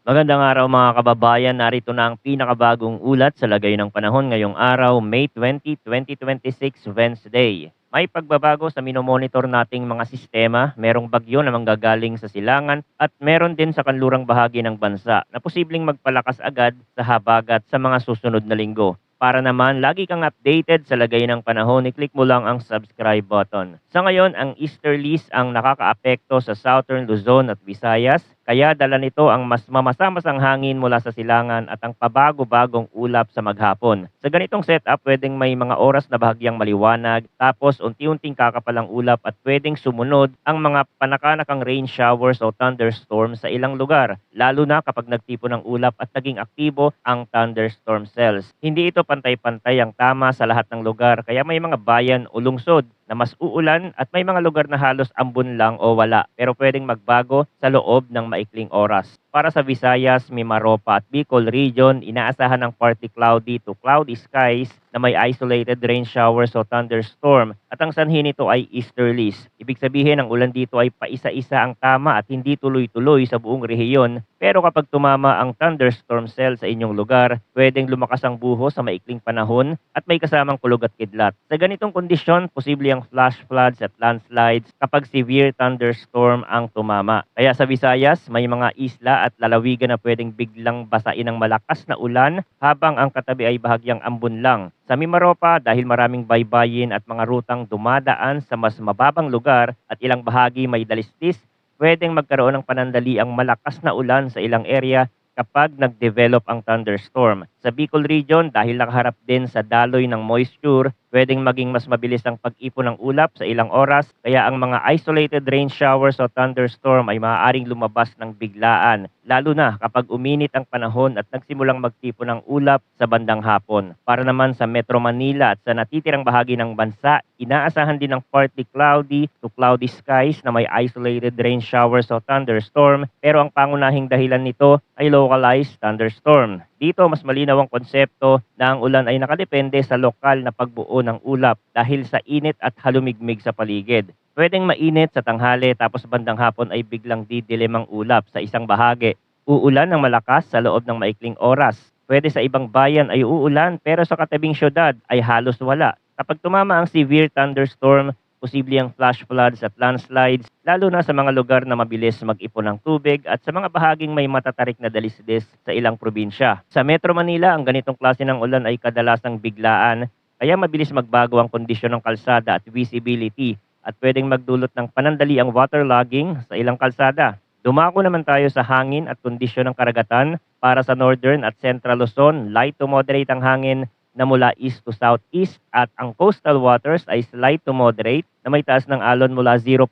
Magandang araw mga kababayan, narito na ang pinakabagong ulat sa lagay ng panahon ngayong araw, May 20, 2026, Wednesday. May pagbabago sa minomonitor nating mga sistema, merong bagyo na manggagaling sa silangan at meron din sa kanlurang bahagi ng bansa na posibleng magpalakas agad sa habagat sa mga susunod na linggo. Para naman lagi kang updated sa lagay ng panahon, i-click mo lang ang subscribe button. Sa ngayon, ang easterlies ang nakakaapekto sa southern Luzon at Visayas, kaya dala nito ang mas mamasa-masang hangin mula sa silangan at ang pabago-bagong ulap sa maghapon. Sa ganitong setup, pwedeng may mga oras na bahagyang maliwanag, tapos unti-unting kakapalang ulap at pwedeng sumunod ang mga panakanakang rain showers o thunderstorms sa ilang lugar, lalo na kapag nagtipon ng ulap at naging aktibo ang thunderstorm cells. Hindi ito pantay-pantay ang tama sa lahat ng lugar, kaya may mga bayan o lungsod na mas uulan at may mga lugar na halos ambon lang o wala, pero pwedeng magbago sa loob ng maikling oras. Para sa Visayas, Mimaropa at Bicol region, inaasahan ng partly cloudy to cloudy skies na may isolated rain showers o thunderstorm at ang sanhi nito ay easterlies. Ibig sabihin ang ulan dito ay paisa-isa ang tama at hindi tuloy-tuloy sa buong rehiyon, pero kapag tumama ang thunderstorm cell sa inyong lugar, pwedeng lumakas ang buhos sa maikling panahon at may kasamang kulog at kidlat. Sa ganitong kondisyon, posible ang flash floods at landslides kapag severe thunderstorm ang tumama. Kaya sa Visayas, may mga isla at lalawigan na pwedeng biglang basain ng malakas na ulan habang ang katabi ay bahagyang ambon lang. Sa Mimaropa, dahil maraming baybayin at mga rutang dumadaan sa mas mababang lugar at ilang bahagi may dalistis, pwedeng magkaroon ng panandaliang malakas na ulan sa ilang area kapag nag-develop ang thunderstorm. Sa Bicol region, dahil nakaharap din sa daloy ng moisture, pwedeng maging mas mabilis ang pag-ipon ng ulap sa ilang oras, kaya ang mga isolated rain showers o thunderstorm ay maaaring lumabas ng biglaan, lalo na kapag uminit ang panahon at nagsimulang magtipon ng ulap sa bandang hapon. Para naman sa Metro Manila at sa natitirang bahagi ng bansa, inaasahan din ng partly cloudy to cloudy skies na may isolated rain showers o thunderstorm, pero ang pangunahing dahilan nito ay localized thunderstorm. Dito, mas malinaw ang konsepto na ang ulan ay nakadepende sa lokal na pagbuo ng ulap dahil sa init at halumigmig sa paligid. Pwedeng mainit sa tanghali tapos bandang hapon ay biglang didilim ang ulap sa isang bahagi. Uulan ng malakas sa loob ng maikling oras. Pwede sa ibang bayan ay uulan pero sa katabing syudad ay halos wala. Kapag tumama ang severe thunderstorm, posible ang flash floods at landslides, lalo na sa mga lugar na mabilis mag-ipon ng tubig at sa mga bahaging may matatarik na dalisdis sa ilang probinsya. Sa Metro Manila, ang ganitong klase ng ulan ay kadalasang biglaan, kaya mabilis magbago ang kondisyon ng kalsada at visibility at pwedeng magdulot ng panandali ang waterlogging sa ilang kalsada. Dumako naman tayo sa hangin at kondisyon ng karagatan. Para sa Northern at Central Luzon, light to moderate ang hangin na mula east to southeast at ang coastal waters ay slight to moderate na may taas ng alon mula 0.6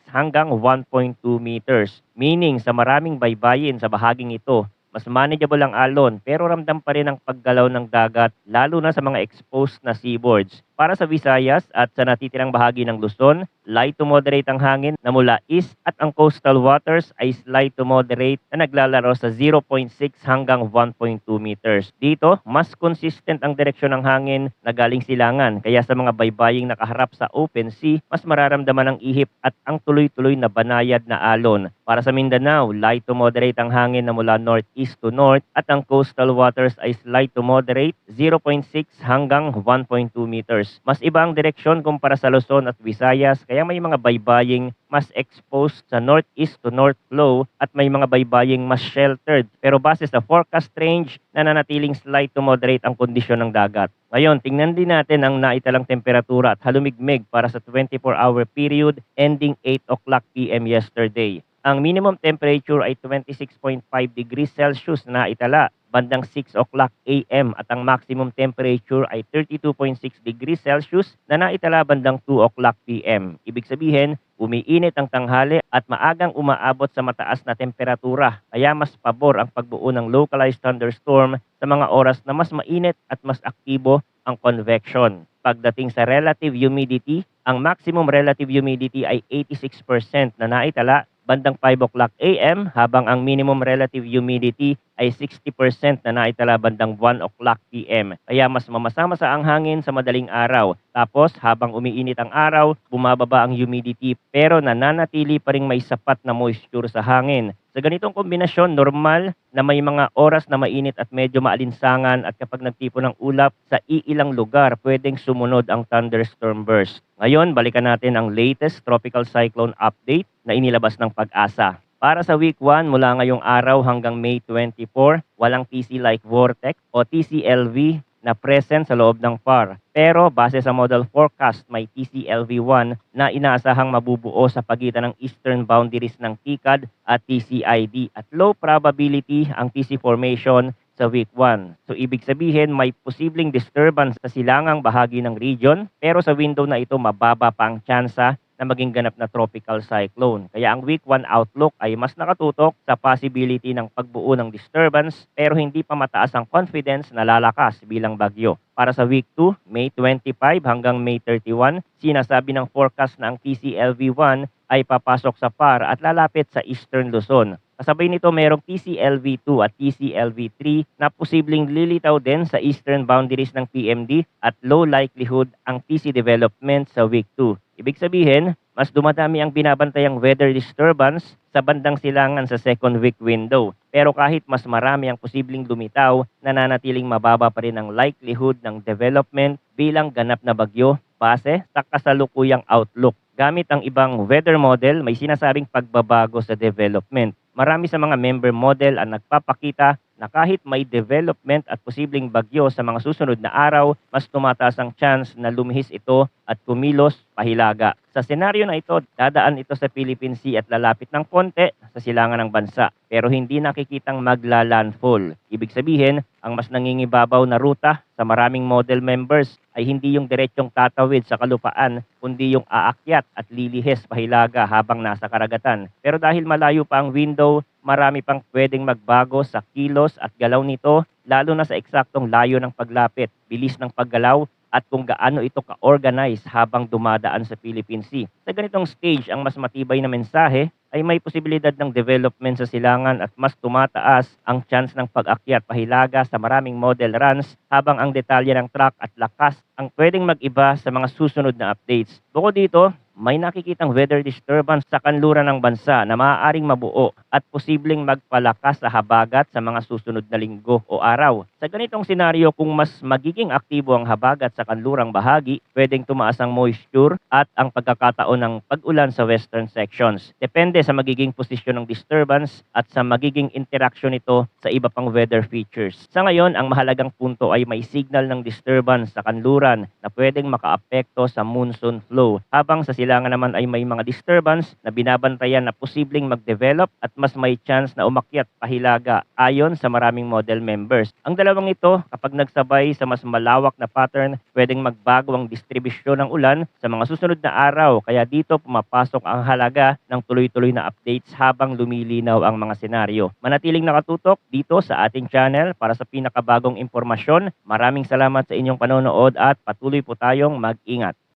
hanggang 1.2 meters. Meaning sa maraming baybayin sa bahaging ito, mas manageable ang alon pero ramdam pa rin ang paggalaw ng dagat lalo na sa mga exposed na seaboards. Para sa Visayas at sa natitirang bahagi ng Luzon, light to moderate ang hangin na mula east at ang coastal waters ay slight to moderate na naglalaro sa 0.6 hanggang 1.2 meters. Dito, mas consistent ang direksyon ng hangin na galing silangan kaya sa mga baybaying nakaharap sa open sea, mas mararamdaman ang ihip at ang tuloy-tuloy na banayad na alon. Para sa Mindanao, light to moderate ang hangin na mula northeast to north at ang coastal waters ay slight to moderate 0.6 hanggang 1.2 meters. Mas iba ang direksyon kumpara sa Luzon at Visayas kaya may mga baybaying mas exposed sa northeast to north flow at may mga baybaying mas sheltered. Pero base sa forecast range, nananatiling slight to moderate ang kondisyon ng dagat. Ngayon, tingnan din natin ang naitalang temperatura at halumigmig para sa 24-hour period ending 8 o'clock p.m. yesterday. Ang minimum temperature ay 26.5 degrees Celsius na naitala bandang 6 o'clock a.m. at ang maximum temperature ay 32.6 degrees Celsius na naitala bandang 2 o'clock p.m. Ibig sabihin, umiinit ang tanghali at maagang umaabot sa mataas na temperatura kaya mas pabor ang pagbuo ng localized thunderstorm sa mga oras na mas mainit at mas aktibo ang convection. Pagdating sa relative humidity, ang maximum relative humidity ay 86% na naitala bandang 5 o'clock a.m. habang ang minimum relative humidity ay 60% na naitala bandang 1 o'clock PM. Kaya mas mamasa-masa ang hangin sa madaling araw. Tapos habang umiinit ang araw, bumababa ang humidity pero nananatili pa ring may sapat na moisture sa hangin. Sa ganitong kombinasyon, normal na may mga oras na mainit at medyo maalinsangan at kapag nagtipon ng ulap sa iilang lugar, pwedeng sumunod ang thunderstorm burst. Ngayon, balikan natin ang latest tropical cyclone update na inilabas ng Pag-asa. Para sa week 1 mula ngayong araw hanggang May 24, walang TC-like vortex o TCLV na present sa loob ng PAR. Pero base sa model forecast, may TCLV1 na inaasahang mabubuo sa pagitan ng eastern boundaries ng TCAD at TCID at low probability ang TC formation sa week 1. So ibig sabihin may posibleng disturbance sa silangang bahagi ng region pero sa window na ito mababa pa ang tsansa na maging ganap na tropical cyclone. Kaya ang week 1 outlook ay mas nakatutok sa possibility ng pagbuo ng disturbance pero hindi pa mataas ang confidence na lalakas bilang bagyo. Para sa week 2, May 25 hanggang May 31, sinasabi ng forecast na ang TCLV1 ay papasok sa PAR at lalapit sa Eastern Luzon. Kasabay nito mayroong TCLV2 at TCLV3 na posibleng lilitaw din sa eastern boundaries ng PMD at low likelihood ang TC development sa week 2. Ibig sabihin, mas dumadami ang binabantayang weather disturbance sa bandang silangan sa second week window. Pero kahit mas marami ang posibleng lumitaw, nananatiling mababa pa rin ang likelihood ng development bilang ganap na bagyo base sa kasalukuyang outlook. Gamit ang ibang weather model, may sinasabing pagbabago sa development. Marami sa mga member model ang nagpapakita na kahit may development at posibleng bagyo sa mga susunod na araw, mas tumataas ang chance na lumihis ito at kumilos pahilaga. Sa senaryo na ito, dadaan ito sa Philippine Sea at lalapit ng konti sa silangan ng bansa pero hindi nakikitang magla-landfall. Ibig sabihin, ang mas nangingibabaw na ruta sa maraming model members ay hindi yung diretsyong tatawid sa kalupaan kundi yung aakyat at lilihis pahilaga habang nasa karagatan. Pero dahil malayo pa ang window, marami pang pwedeng magbago sa kilos at galaw nito lalo na sa eksaktong layo ng paglapit, bilis ng paggalaw at kung gaano ito ka-organize habang dumadaan sa Philippine Sea. Sa ganitong stage, ang mas matibay na mensahe ay may posibilidad ng development sa silangan at mas tumataas ang chance ng pag-akyat pahilaga sa maraming model runs habang ang detalye ng track at lakas ang pwedeng mag-iba sa mga susunod na updates. Bukod dito, may nakikitang weather disturbance sa kanluran ng bansa na maaaring mabuo at posibleng magpalakas sa habagat sa mga susunod na linggo o araw. Sa ganitong senaryo, kung mas magiging aktibo ang habagat sa kanlurang bahagi, pwedeng tumaas ang moisture at ang pagkakataon ng pag-ulan sa western sections. Depende sa magiging posisyon ng disturbance at sa magiging interaction nito sa iba pang weather features. Sa ngayon, ang mahalagang punto ay may signal ng disturbance sa kanluran na pwedeng makaapekto sa monsoon flow, habang sa silangan naman ay may mga disturbance na binabantayan na posibleng mag-develop at mas may chance na umakyat pahilaga ayon sa maraming model members. Ang dalawang ito, kapag nagsabay sa mas malawak na pattern, pwedeng magbago ang distribusyon ng ulan sa mga susunod na araw. Kaya dito pumapasok ang halaga ng tuloy-tuloy na updates habang lumilinaw ang mga senaryo. Manatiling nakatutok dito sa ating channel para sa pinakabagong impormasyon. Maraming salamat sa inyong panonood at patuloy po tayong mag-ingat.